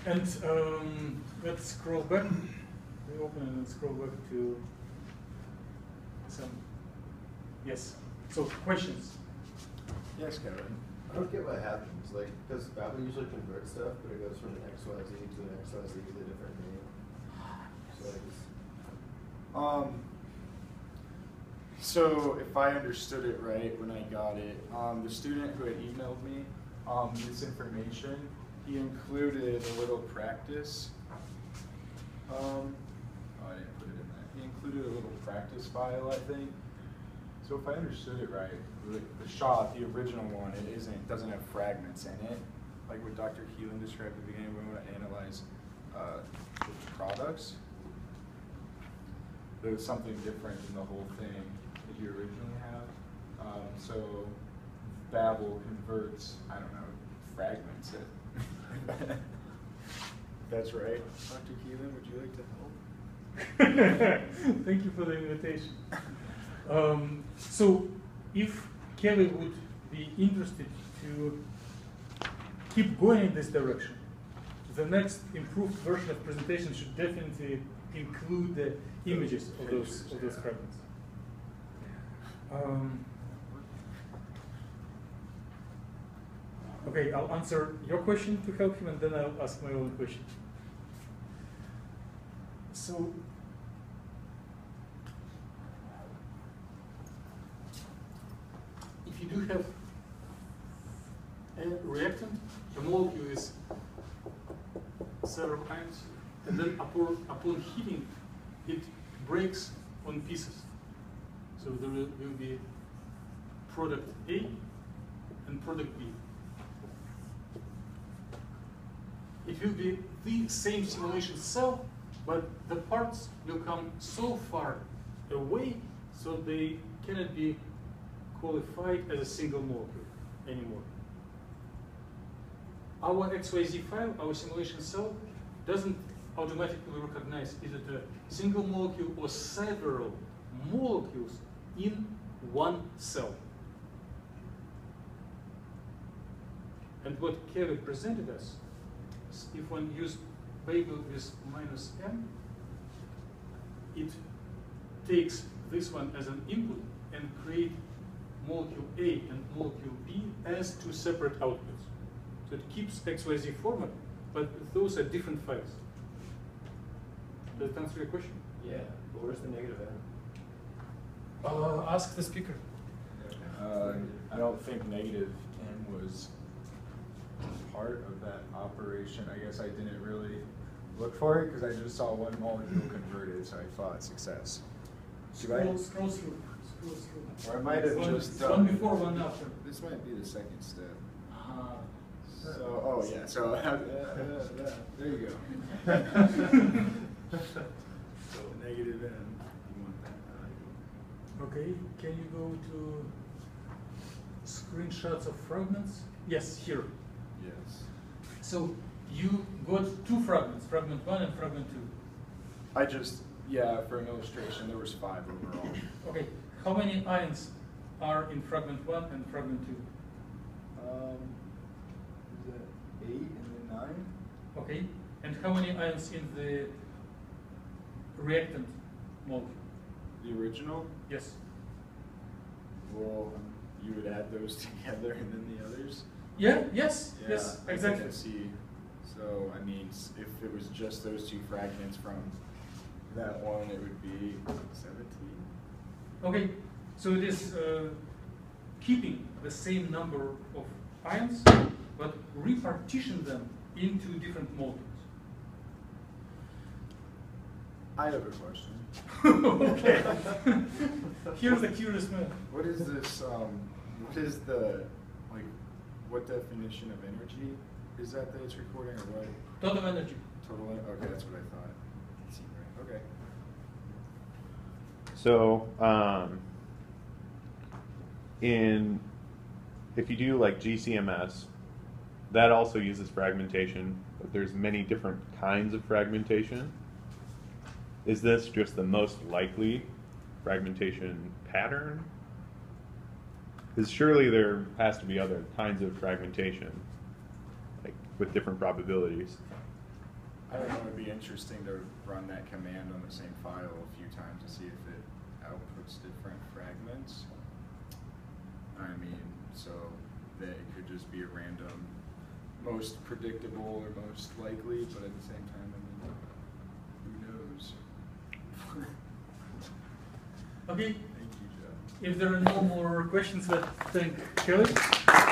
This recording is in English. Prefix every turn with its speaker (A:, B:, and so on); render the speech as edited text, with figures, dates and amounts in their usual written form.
A: And let's scroll back. We open it and scroll back to some. Yes. So questions.
B: Yes, Kevin.
C: I don't get what happens, like, because Babel usually converts stuff, but it goes from an XYZ to an XYZ with a different name. So
B: So if I understood it right when I got it, the student who had emailed me this information, he included a little practice. Oh, I didn't put it in that. He included a little practice file, I think. So if I understood it right, the shot, the original one, doesn't have fragments in it, like what Dr. Keelan described at the beginning when we want to analyze the products. There's something different in the whole thing that you originally have. So Babel converts, I don't know, fragments it. That's right. Dr. Keelan, would you like to help?
A: Thank you for the invitation. So if Kelly would be interested to keep going in this direction, the next improved version of presentation should definitely include the images of those fragments. Okay, I'll answer your question to help him, and then I'll ask my own question. So, if you do have a reactant, the molecule is several ions, and then upon heating, it breaks on pieces. So there will be product A and product B. It will be the same simulation cell, but the parts will come so far away so they cannot be qualified as a single molecule anymore. Our XYZ file, our simulation cell, doesn't automatically recognize is it a single molecule or several molecules in one cell. And what Kevin presented us, if one used Babel with -m, it takes this one as an input and create molecule A and molecule B as two separate outputs. So it keeps XYZ format, but those are different files. Does that answer your question?
C: yeah, but where's the negative end?
A: Ask the speaker.
B: I don't think negative n was part of that operation. I guess I didn't really look for it because I just saw one molecule converted, so I thought success.
A: Scroll through.
B: Or I might have just done
A: one before, one after.
B: This might be the second step. So, oh yeah, so there you go. So negative n, you want that.
A: Okay, can you go to screenshots of fragments? Yes, here.
B: Yes.
A: So you got two fragments, fragment 1 and fragment 2.
B: Yeah, for an illustration, there was 5 overall.
A: Okay, how many ions are in fragment 1 and fragment 2?
B: Is that 8 and then 9?
A: Okay, and how many ions in the reactant molecule?
B: The original?
A: Yes.
B: Well, you would add those together and then the others?
A: Yeah, yes,
B: Yeah,
A: yes,
B: I
A: exactly.
B: think I see. So, I mean, if it was just those 2 fragments from that one, it would be 17.
A: Okay, so it is keeping the same number of ions, but repartition them into different molecules.
B: I have a question.
A: Okay. Here's the curious man.
B: What is this, what is the, like, what definition of energy is that it's recording, or what?
A: Total energy.
B: Total, okay, that's what I thought. It seemed right. Okay.
D: So, if you do like GCMS, that also uses fragmentation, but there's many different kinds of fragmentation. Is this just the most likely fragmentation pattern? Because surely there has to be other kinds of fragmentation, like with different probabilities.
B: I don't know, it'd be interesting to run that command on the same file a few times to see if it outputs different fragments. I mean, so that it could just be a random most predictable or most likely, but at the same time, I mean, who knows?
A: Okay.
B: Thank you, Joe.
A: If there are no more questions, let's thank Kelly.